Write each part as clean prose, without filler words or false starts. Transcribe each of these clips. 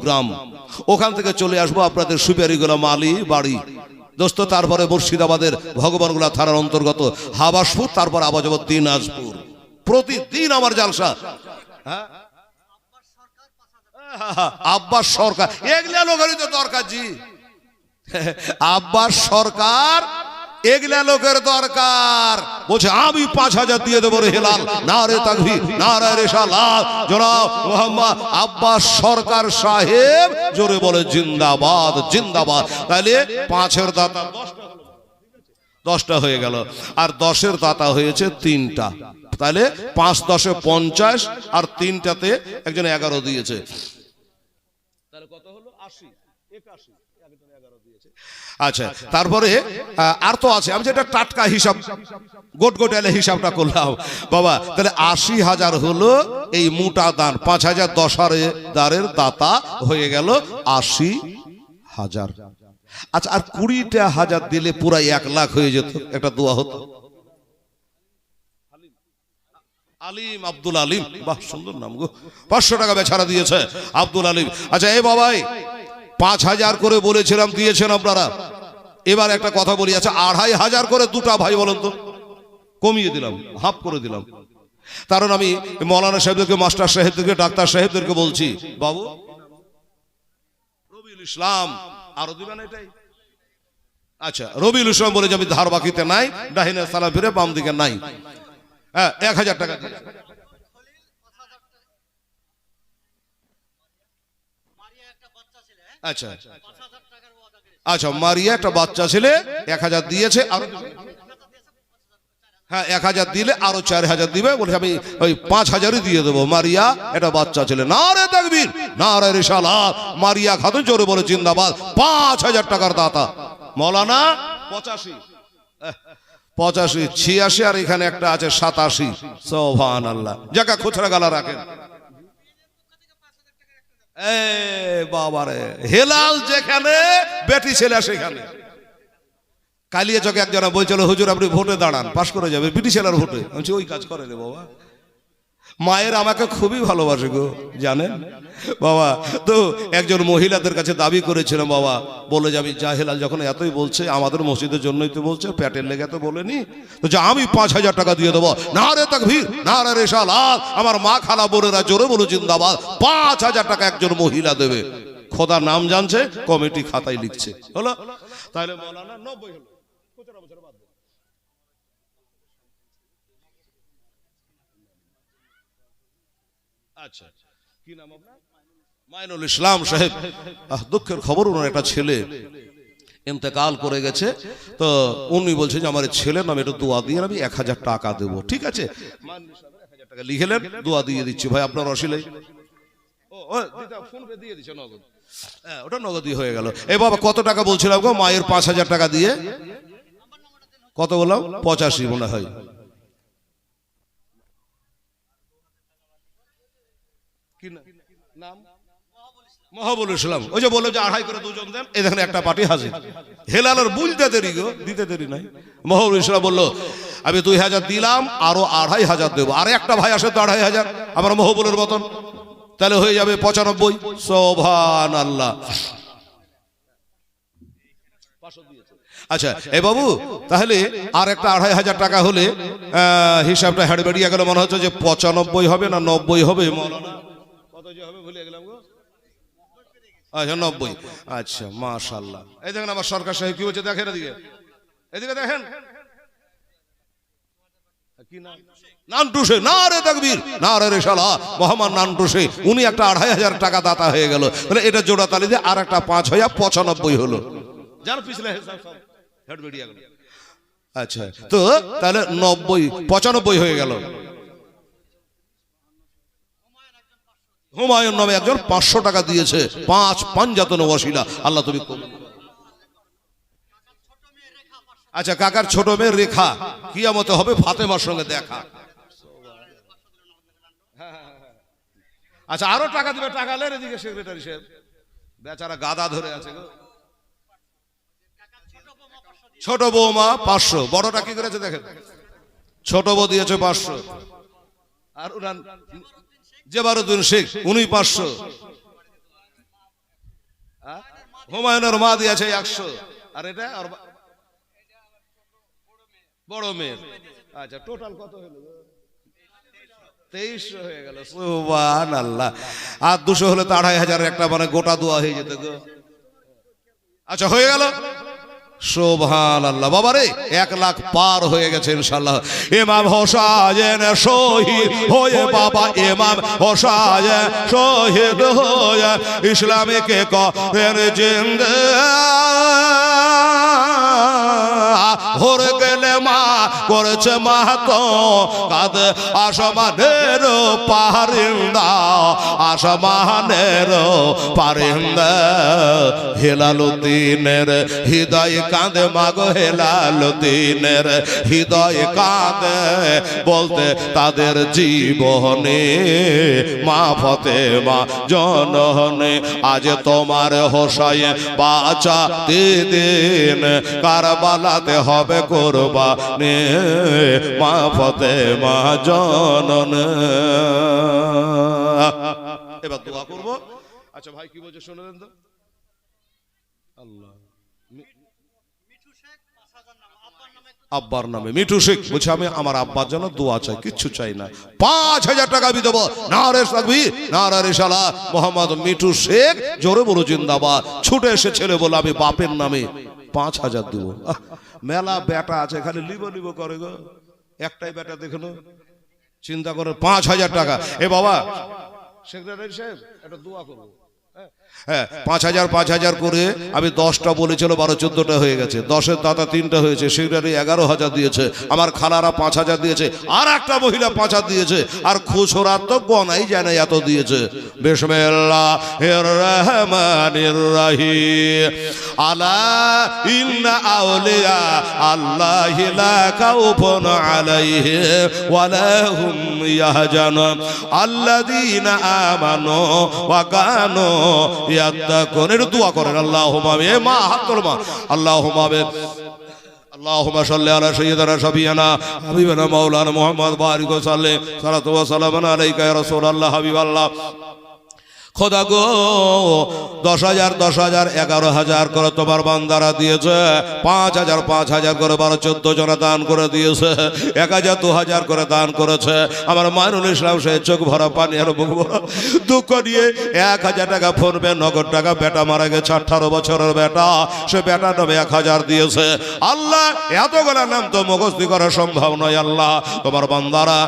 গ্রাম, ওখান থেকে চলে আসবো আপনাদের সুপিয়ারিগুলা মালি বাড়ি দোস্ত, তারপরে মুর্শিদাবাদের ভগবানগোলা থানার অন্তর্গত হাবাসপুর, তারপর আবার যাবো দিনাজপুর। প্রতিদিন আমার জালসা। হ্যাঁ, আব্বাস সরকার, এগুলা লোকেরই তো দরকার জি। আব্বাস সরকার এগুলা লোকের দরকার। বলছে আমি 5000 দিয়ে দেবো রে হেলাল, না রে তাকবীর, না রে রিসালাত, জনাব মোহাম্মদ আব্বাস সরকার সাহেব জোরে বলে জিন্দাবাদ জিন্দাবাদ। তাহলে 5-এর দাতা 10টা হয়ে গেল, আর 10-এর দাতা হয়েছে 3টা। তাহলে 5 10 50, আর 3টাতে একজন 11 দিয়েছে। তাহলে কত হলো? 80 81। আচ্ছা, তারপরে আর তো আছে, আমি যেটা টাটকা হিসাব গোট এলে হিসাবটা করলাম বাবা। তাহলে 80,000 হলো এই মোটা দান। 5000 10,000 দাতা হয়ে গেল 80,000। আচ্ছা, আর 20টা হাজার দিলে পুরো 1 লাখ হয়ে যেত, একটা দোয়া হতো। আলিম, আব্দুল আলিম, বাহ সুন্দর নাম গো। 500 টাকা বেচারা দিয়েছে আব্দুল আলিম। আচ্ছা এই বাবাই 5000 করে বলেছিলাম, দিয়েছেন আপনারা। এবার একটা কথা বলি, আচ্ছা 2500 করে দুটা ভাই বলেন তো, কমিয়ে দিলাম, হাফ করে দিলাম। কারণ আমি মৌলানা সাহেবদেরকে, মাস্টার সাহেবদেরকে, ডাক্তার সাহেবদেরকে বলছি, বাবু রবিউল ইসলাম আরো দিবেন এটাই। আচ্ছা, রবিউল ইসলাম বলে যে আমি ধার বাকিতে নাই, ডাহিনে সালাম ফিরে বাম দিকে নাই। হ্যাঁ, 1000 টাকা দিয়ে। আচ্ছা আচ্ছা, মারিয়া একটা বাচ্চা ছেলে 1000 দিয়েছে, আর হ্যাঁ 1000 দিলে আরো 4000 দিবে। বলে আমি ওই 5000ই দিয়ে দেবো। মারিয়া এটা বাচ্চা ছেলে। না রে তাকবীর, না রে রিসালাত, মারিয়া খাতুন জোরে বলে জিন্দাবাদ। 5000 টাকার দাতা। মৌলানা 85 86, আর এখানে একটা আছে 87। সুবহানাল্লাহ। যাকা খুচরা গালা রাখেন। এ বাবারে, হেলাল যেখানে বেটি ছেলে সেখানে। কালিয়া চকে একজন বলছিল, হুজুর আপনি ভোটে দাঁড়ান, পাশ করে যাবে বিটি ছেলের ভোটে। আমি ওই কাজ করে রে বাবা। মায়ের আমাকে খুবই ভালোবাসে গো, জানেন বাবা। তো একজন মহিলাদের কাছে দাবি করেছিলাম বাবা, বলে যে আমি হেলাল যখন এতই বলছে, আমাদের মসজিদের জন্যই তো বলছে, প্যাটের লেগে তো বলেনি, তো যে আমি 5000 টাকা দিয়ে দেবো। না রে তাকবীর, না রে রিসালাত, আমার মা খালা বোনেরা জোরে বলো জিন্দাবাদ। 5000 টাকা একজন মহিলা দেবে। খোদা নাম জানছে, কমিটি খাতায় লিখছে। হলো তাহলে মৌলানা 90 হলো। আচ্ছা, কি নাম আপনার? মাইনুল ইসলাম সাহেব। দুঃখের খবর, ওনার একটা ছেলে ইন্তেকাল করে গেছে। তো উনি বলছে যে আমার ছেলের নামে একটু দোয়া দিয়ে আমি 1000 টাকা দেবো। ঠিক আছে, 1000 টাকা লিখেলেন, দোয়া দিয়ে দিচ্ছি ভাই আপনার অসিলে। ফোন পে দিয়ে দিচ্ছে নগদ। হ্যাঁ, ওটা নগদই হয়ে গেল। এ বাবা কত টাকা বলছিলাম গো? মায়ের 5000 টাকা দিয়ে কত বললাম? 85 মনে হয়। নাম মহাবুল ইসলাম। ওই যে বললো যে 2.5 করে দুজন দেন, এই দেখেন একটা পার্টি হাজির। হেলালের বুঝতে দেরি গো, দিতে দেরি নাই। মহাবুল ইসলাম বললো আমি 2000 দিলাম, আরো 2500 দেবো। আর একটা ভাই আসে তো 2500, আমার মহাবুলের মতন, তাহলে হয়ে যাবে 95। সুবহানাল্লাহ। আচ্ছা এ বাবু, তাহলে আর একটা 2500 টাকা হলে হিসাবটা হেঁড়ে বেরিয়ে গেল। মনে হচ্ছে যে 95 হবে না 90 হবে। মৌলানা কত যে হবে ভুলে গেলাম গো। আচ্ছা 90। আচ্ছা মাশাআল্লাহ। এই দেখেন আমার সরকার সাহেব কি বলছে, দেখেন এদিকে, এদিকে দেখেন। কি নাম? নান্টুসে। না রে তাকবীর, না রে রিসালাত, মোহাম্মদ নান্টুসে। উনি একটা 2500 টাকা দাতা হয়ে গেল। তাহলে এটা জোড়া তালি দিয়ে আর একটা 5 হয়ে 95 হলো। যার পিছলে হিসাব সব হেড বেরিয়ে গেল। আচ্ছা, তো তাহলে 90 95 হয়ে গেল। হুমায়ুন নামে একজন 500 টাকা দিয়েছে। 5 পাঞ্জাতন ওয়াসিলা। আল্লাহ তুমি। আচ্ছা, কাকার ছোট মেয়ে রেখা, কিয়ামতে হবে ফাতেমার সঙ্গে দেখা। আচ্ছা, আরো টাকা দিবে। টাকা লেন এদিকে সেক্রেটারি সাহেব, বেচারা গাদা ধরে আছে গো। ছোট বৌমা 500। বড়টা কি করেছে দেখেন, ছোট বউ দিয়েছে 500। আর উনার জেবারউদ্দিন শেখ, উনি 500। হুমায়ুনের মা দিয়েছে 100, আর এটা বড় মেয়ের। আচ্ছা, টোটাল কত হলো? 2300 হয়ে গেল। সুবহানাল্লাহ। আর 200 হলে তো 2500, একটা মানে গোটা দোয়া হয়ে যেত গো। আচ্ছা, হয়ে গেল। সুবহানাল্লাহ। বাবা রে, 1 লাখ পার হয়ে গেছে ইনশাআল্লাহ। ইমাম হোসেন শহীদ হয়ে, বাবা ইমাম হোসেন শহীদ হয়ে ইসলামকে করেন জিন্দা। হরে গেলে মা করেছে মাহাতো কাদ আসমানের পারিন্দা, আসমানের পারিন্দা। হেলালুদ্দিনের হৃদয় কাঁদে মাগো, হেলালুদ্দিনের হৃদয় কাঁদে বলতে তাদের জীবনে মা ফাতেমা জননে। আজ তোমার হোসাইন বাঁচাতে দিন, কারবালাতে হবে কুরবানি মা ফাতেমা জননে। এবার দোয়া করব। আচ্ছা ভাই, কি বলছে শুনলেন তো? আল্লাহ, আব্বার নামে মিঠু শেখ বলছে আমি আমার আব্বার জন্য দোয়া চাই, কিচ্ছু চাই না। 5000 টাকা আমি দেবো। নারে তাকবীর, নারে রিসালাত। মোহাম্মদ মিঠু শেখ, জোরে বলো জিন্দাবাদ। ছুটে এসে ছেলে বলে আমি বাপের নামে 5000 দেবো। মেলা বেটা আছে, খালি লিবো লিবো করে গো। একটাই বেটা দেখুন, চিন্তা করে 5000 টাকা। এ বাবা সেক্রেটারি সাহেব, একটা দোয়া করবো। হ্যাঁ, 5000 করে আমি 10টা বলেছিল, 12-14টা হয়ে গেছে। 10-এর দাদা 3টা হয়েছে। সেক্রেটারি 11000 দিয়েছে, আমার খালারা 5000 দিয়েছে, আর একটা মহিলা 5000 দিয়েছে, আর খুচরা তো গনাই যায় না এত দিয়েছে। বিসমিল্লাহির রহমানির রহিম। আলা ইন্না আউলিয়া আল্লাহি লা খাউফুন আলাইহিম ওয়া লা হুম ইয়াহজানুন আল্লাযীনা আমানু ওয়া কানু ইয়াত্তাকুন। এর দোয়া করেন। আল্লাহুম্মা আমিন। মা হাত তোলো মা। আল্লাহুম্মা আমিন। আল্লাহুম্মা সাল্লি আলা সাইয়্যিদিনা শাফিয়ানা হাবিবানা মাওলানা মুহাম্মদ বারিক ওয়া সাল্লিম সালাতু ওয়া সালামান আলাইকা ইয়া রাসূলুল্লাহ হাবিবাল্লাহ। খোদা গো, 10,000 10,000 11,000 করে তোমার বান্দারা দিয়েছে। 5,000 5,000 করে 12-14 জনা দান করে দিয়েছে। 1,000 2,000 করে দান করেছে। আমার মাইনুল ইসলাম সে চোখ ভরা পানি আর মুখ ভরা দুঃখ নিয়ে 1,000 টাকা ফোন পে নগদ টাকা, বেটা মারা গেছে 18 বছরের বেটা, সে বেটা নামে 1,000 দিয়েছে। আল্লাহ, এতগুলা নাম তো মুখস্থ করা সম্ভব নয়। আল্লাহ, তোমার বান্দারা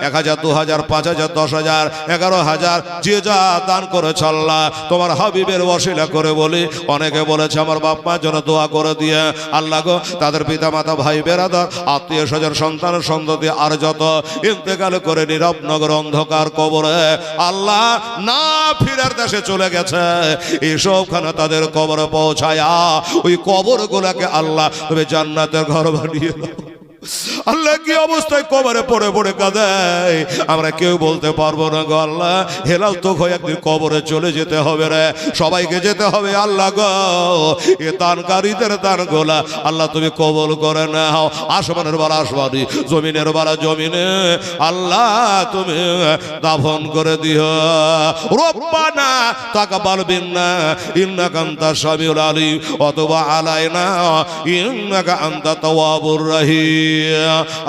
1,000 2,000 5,000 10,000 11,000 যে যা দান করেছে আল্লাহ তোমার হাবিবের ওসিলা করে বলি। অনেকে বলেছে আমার বাপ মার জন্য দোয়া করে দিয়ে। আল্লাহ গো, তাদের পিতা মাতা ভাই বেরাদার আত্মীয় স্বজন সন্তান সন্ততি আর যত ইন্তেকাল করে নীরব নগর অন্ধকার কবরে আল্লাহ না ফিরার দেশে চলে গেছে, এইসবখানে তাদের কবরে পৌঁছায়া ওই কবর গুলাকে আল্লাহ তুমি জান্নাতের ঘর বানিয়ে দাও। আল্লাহ, কি অবস্থায় কবরে পড়ে পড়ে কাঁদায় আমরা কেউ বলতে পারবো না গো। আল্লাহ, হেলাল তো হয়ে একদিন কবরে চলে যেতে হবে রে, সবাইকে যেতে হবে। আল্লাহ গো, এ দানকারীদের দান গোলা আল্লাহ তুমি কবল করে নাও। আসমানের বালা আসমানি, জমিনের বালা জমিনে আল্লাহ তুমি দাফন করে দিও। রব্বানা তাকাব্বাল মিন্না ইন্নাকা আনতাস সামিউল আলিম ওয়া তুব আলাইনা ইন্নাকা আনতাত তাওয়াবুর রহিম।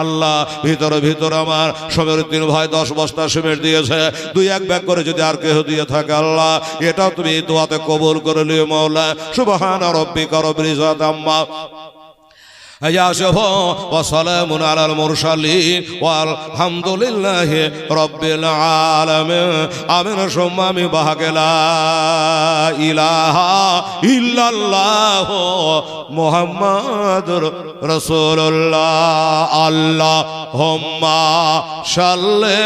আল্লাহ, ভিতরে ভিতরে আমার সমীরউদ্দিন ভাই 10 বস্তা সিমেন্ট দিয়েছে, 2-1 ব্যাগ করে যদি আর কেউ দিয়ে থাকে আল্লাহ এটাও তুমি এই দোয়াতে কবুল করে নিও মাওলা। সুবহানা রাব্বিকা রাব্বিল ইজ্জাতি আম্মা ইয়াসিফুন ওয়া সালামুন আলাল মুরসালিন ওয়ালহামদুলিল্লাহি রাব্বিল আলামিন। আমিন সুম্মা আমিন। বাহাকে লা ইলাহা ইল্লাল্লাহ মুহাম্মাদুর রাসূলুল্লাহ। আল্লাহুম্মা সাল্লি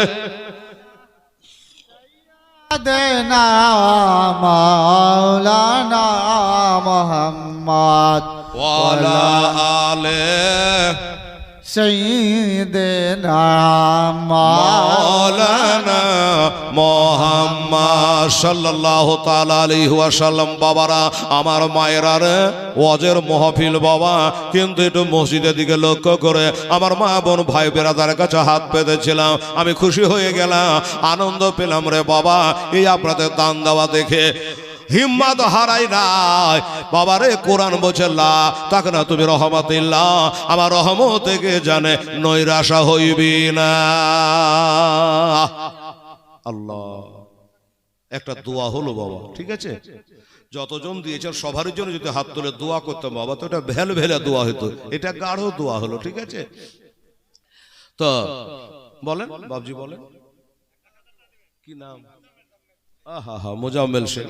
দেনা মাওলানা মুহাম্মদ ওয়ালা আলে সাইয়্যিদিনা মাওলানা মুহাম্মদ সাল্লাল্লাহু তাআলা আলাইহি ওয়াসাল্লাম। বাবারা, আমার মায়েরা রে, ওয়াজের মাহফিল বাবা, কিন্তু একটু মসজিদের দিকে লক্ষ্য করে আমার মা বোন ভাই বেরাদারের কাছে হাত পেতেছিলাম। আমি খুশি হয়ে গেলাম, আনন্দ পেলাম রে বাবা এই আপনাদের দান দেওয়া দেখে। হিম্মত হারাই নাই। বাবারে কোরআন বলছে লা তাকে না তুমি রহমাতিল্লাহ, আমার রহমত থেকে জানে নৈরাশা হইবি না। আল্লাহ একটা দোয়া হলো বাবা, ঠিক আছে? যতজন দিয়েছেন সবার জন্য যদি হাত তুলে দোয়া করতাম বাবা, তো এটা ভেল ভেলে দোয়া হতো, এটা গাঢ় দোয়া হলো, ঠিক আছে? তো বলেন বাবজি, বলেন কি নাম? আহা হা, মোজাম্মেল শেখ।